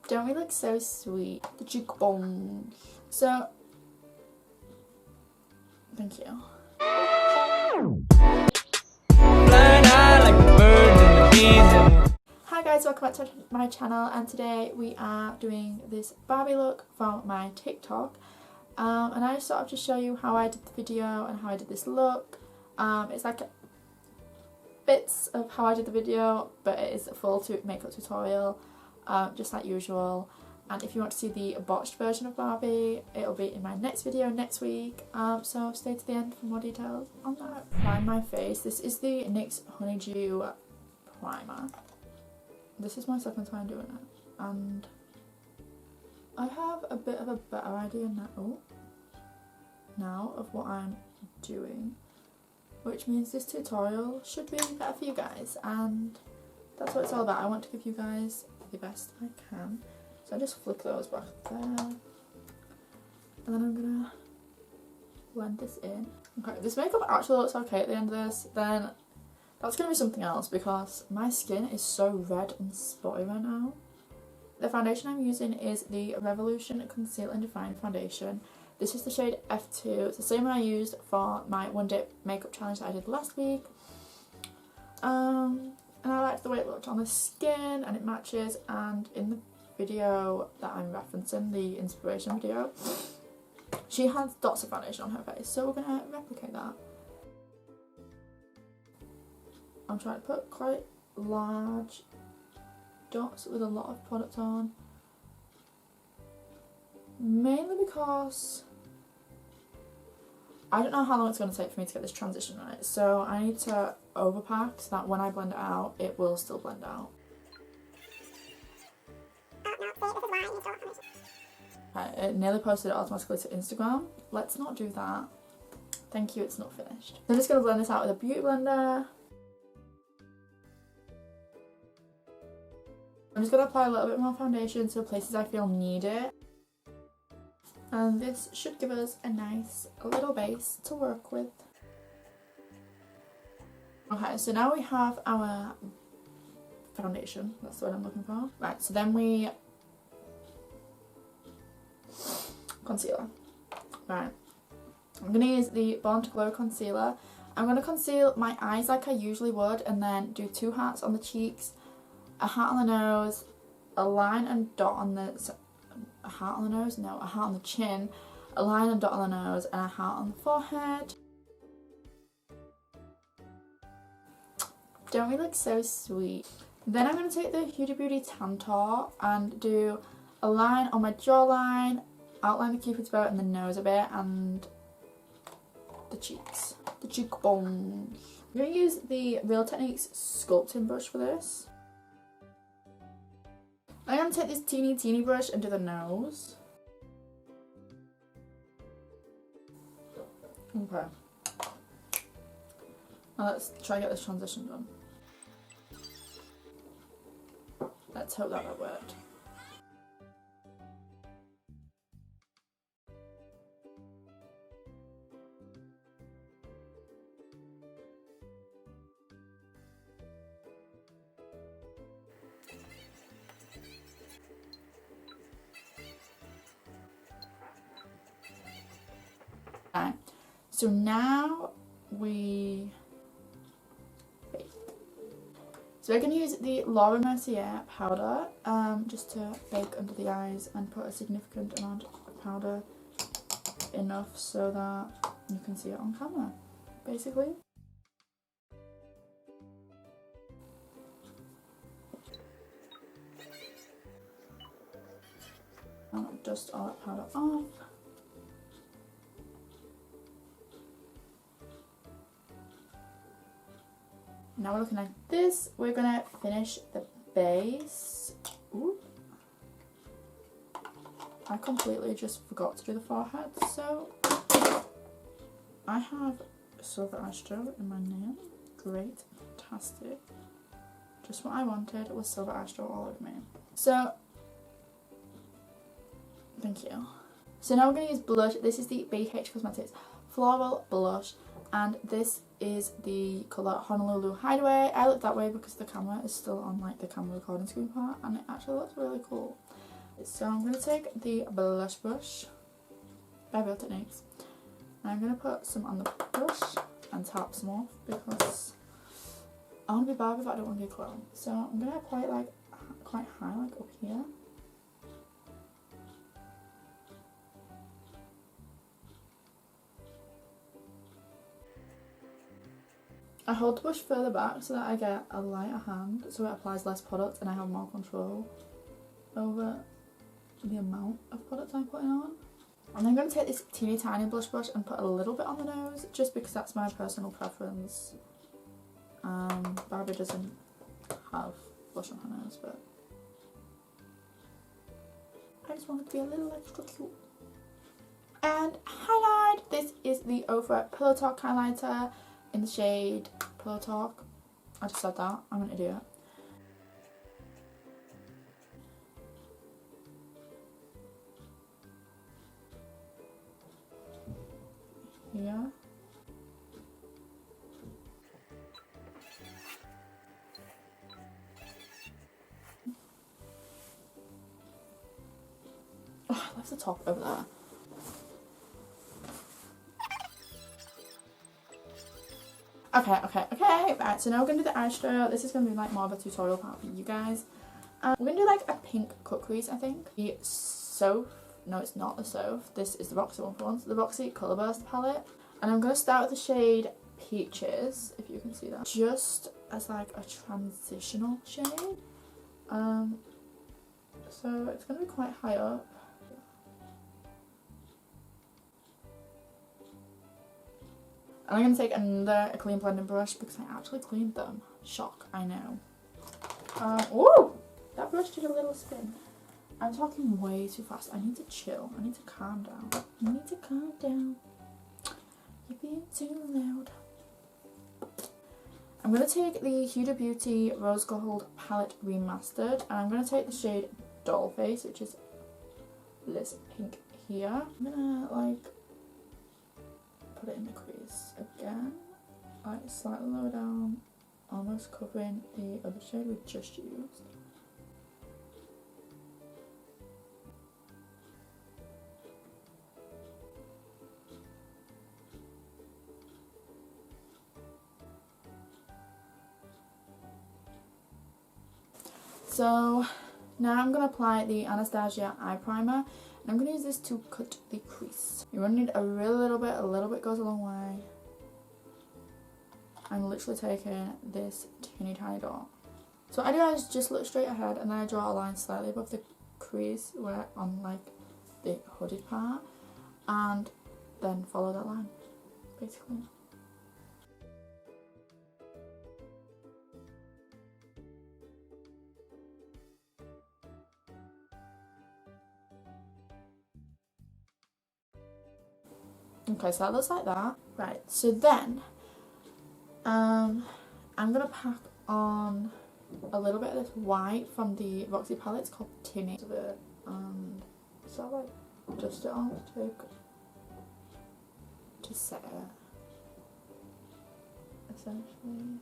Don't we look so sweet? The cheekbones. So, thank you. Hi guys, welcome back to my channel, and today we are doing this Barbie look from my TikTok. And I just thought I'd just show you how I did the video and how I did this look. It's like bits of how I did the video, but it is a full makeup tutorial, just like usual. And if you want to see the botched version of Barbie, it'll be in my next video next week, so stay to the end for more details on that. Prime my face. This is the NYX Honeydew primer. This is my second time doing it, and I have a bit of a better idea now of what I'm doing, which means this tutorial should be better for you guys, and that's what it's all about. I want to give you guys the best I can. So I just flick those back there, and then I'm gonna blend this in. Okay, this makeup actually looks okay at the end of this, then that's gonna be something else because my skin is so red and spotty right now. The foundation I'm using is the Revolution Conceal and Define Foundation. This is the shade F2. It's the same one I used for my one day makeup challenge that I did last week. And I liked the way it looked on the skin, and it matches, and in the video that I'm referencing, the inspiration video, she has dots of foundation on her face, so we're gonna replicate that. I'm trying to put quite large dots with a lot of product on, mainly because I don't know how long it's going to take for me to get this transition right, so I need to overpack so that when I blend it out, it will still blend out. Right, it nearly posted it automatically to Instagram. Let's not do that. Thank you, it's not finished. I'm just going to blend this out with a beauty blender. I'm just going to apply a little bit more foundation to places I feel need it. And this should give us a nice little base to work with. Okay, so now we have our foundation. That's what I'm looking for. Right, so then we... concealer. Right, I'm going to use the Born to Glow concealer. I'm going to conceal my eyes like I usually would, and then do 2 hearts on the cheeks, a heart on the nose, a line and dot on the... a heart on the nose? No, a heart on the chin, a line and dot on the nose, and a heart on the forehead. Don't we look so sweet? Then I'm going to take the Huda Beauty Tantour and do a line on my jawline, outline the cupid's bow and the nose a bit, and the cheeks, the cheekbones. I'm going to use the Real Techniques sculpting brush for this. I'm going to take this teeny brush and do the nose. Okay. Now let's try to get this transition done. Let's hope that worked. Right, so now we bake. So we're going to use the Mercier powder just to bake under the eyes and put a significant amount of powder, enough so that you can see it on camera, basically. And dust all that powder off. Now we're looking like this. We're gonna finish the base. Ooh. I completely just forgot to do the forehead, so I have silver eyeshadow in my nail. Great, fantastic. Just what I wanted was silver eyeshadow all over me. So, thank you. So now we're gonna use blush. This is the BH Cosmetics Floral Blush, and this is the colour Honolulu Hideaway. I look that way because the camera is still on like the camera recording screen part, and it actually looks really cool. So I'm going to take the blush brush, Beverly Hills Techniques, and I'm going to put some on the brush and tap some off because I want to be Barbie but I don't want to be clone. So I'm going to apply it like quite high, like up here. I hold the brush further back so that I get a lighter hand, so it applies less product and I have more control over the amount of product I'm putting on. And I'm going to take this teeny tiny blush brush and put a little bit on the nose, just because that's my personal preference. Barbie doesn't have blush on her nose, but I just want it to be a little extra cute. And highlight! This is the Ofra Pillowtalk highlighter in the shade Pillowtalk. I just said that, I'm an idiot. Here. Oh, I left the top over there. Okay, right, so now we're going to do the eyeshadow. This is going to be like more of a tutorial part for you guys. We're going to do like a pink cut crease, I think. The Soph, no it's not the Soph, this is the Roxi one for once, the Roxi Colourburst palette. And I'm going to start with the shade Peaches, if you can see that, just as like a transitional shade. So it's going to be quite high up. And I'm going to take another clean blending brush because I actually cleaned them. Shock, I know. Ooh! That brush did a little spin. I'm talking way too fast. I need to chill. I need to calm down. You need to calm down. You're being too loud. I'm going to take the Huda Beauty Rose Gold Palette Remastered. And I'm going to take the shade Dollface, which is this pink here. I'm going to like put it in the crease again, like slightly lower down, almost covering the other shade we just used. So now I'm going to apply the Anastasia eye primer. I'm going to use this to cut the crease. You only need a little bit goes a long way. I'm literally taking this teeny tiny dot. So what I do is just look straight ahead and then I draw a line slightly above the crease where on like the hooded part and then follow that line, basically. Okay, so that looks like that. Right, so then I'm gonna pack on a little bit of this white from the Roxi palette. It's called Tinny. And so I like dust it on to set it, essentially.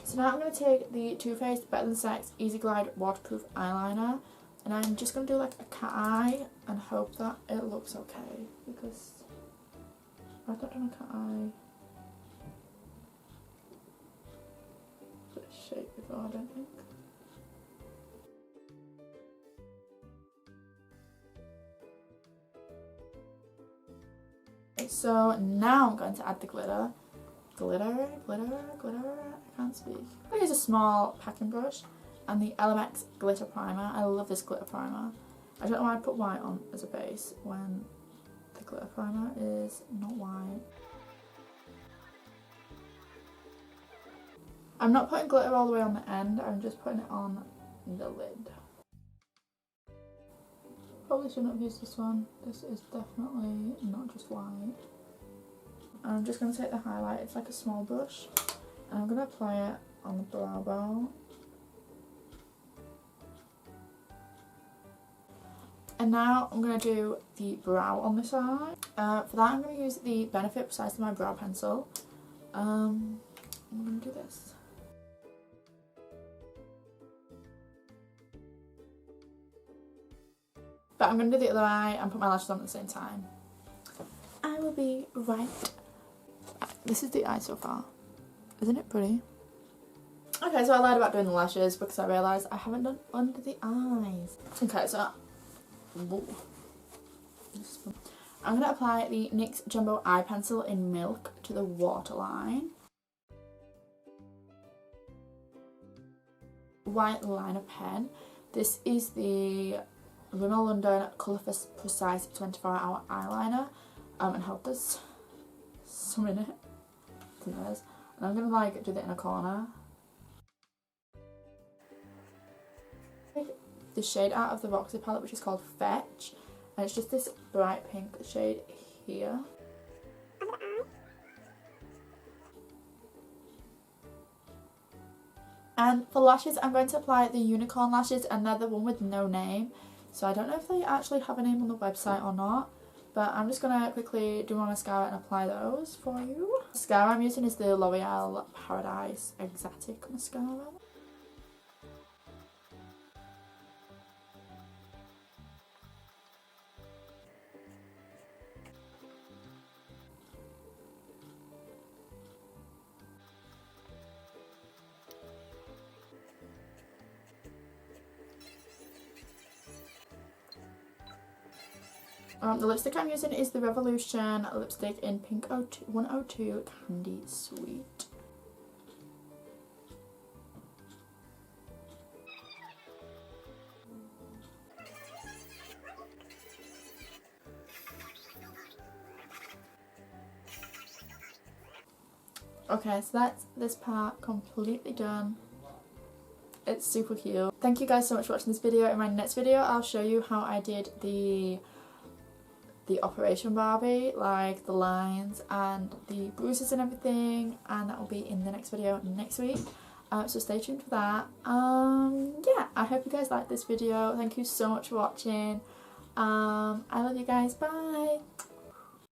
So now I'm gonna take the Too Faced Better Than Sex Easy Glide Waterproof Eyeliner, and I'm just gonna do like a cat eye and hope that it looks okay because I've not done a cat eye this shape before, I don't think. Okay, so now I'm going to add the glitter. Glitter, I can't speak. I'm going to use a small packing brush and the LMX glitter primer. I love this glitter primer. I don't know why I put white on as a base when the glitter primer is not white. I'm not putting glitter all the way on the end, I'm just putting it on the lid. Probably shouldn't have used this one. This is definitely not just white. I'm just going to take the highlight, it's like a small brush, and I'm going to apply it on the brow bone. And now I'm going to do the brow on this side. For that I'm going to use the Benefit Precisely My Brow Pencil. I'm going to do this. But I'm going to do the other eye and put my lashes on at the same time. I will be right. This is the eye so far. Isn't it pretty? Okay, so I lied about doing the lashes because I realised I haven't done under the eyes. Okay, so I'm going to apply the NYX Jumbo Eye Pencil in Milk to the waterline. White liner pen. This is the Rimmel London Colour Precise 24-hour eyeliner. And help us some in it. And I'm going to like do the inner corner. The shade out of the Roxi palette, which is called Fetch, and it's just this bright pink shade here. And for lashes, I'm going to apply the unicorn lashes, and they're the one with no name, so I don't know if they actually have a name on the website or not, but I'm just going to quickly do my mascara and apply those for you. The mascara I'm using is the L'Oreal Paradise Exatic mascara. The lipstick I'm using is the Revolution lipstick in Pink 102 Candy Sweet. Okay, so that's this part completely done. It's super cute. Thank you guys so much for watching this video. In my next video, I'll show you how I did the Operation Barbie, like the lines and the bruises and everything, and that will be in the next video next week. So stay tuned for that. Yeah, I hope you guys liked this video. Thank you so much for watching. I love you guys. Bye.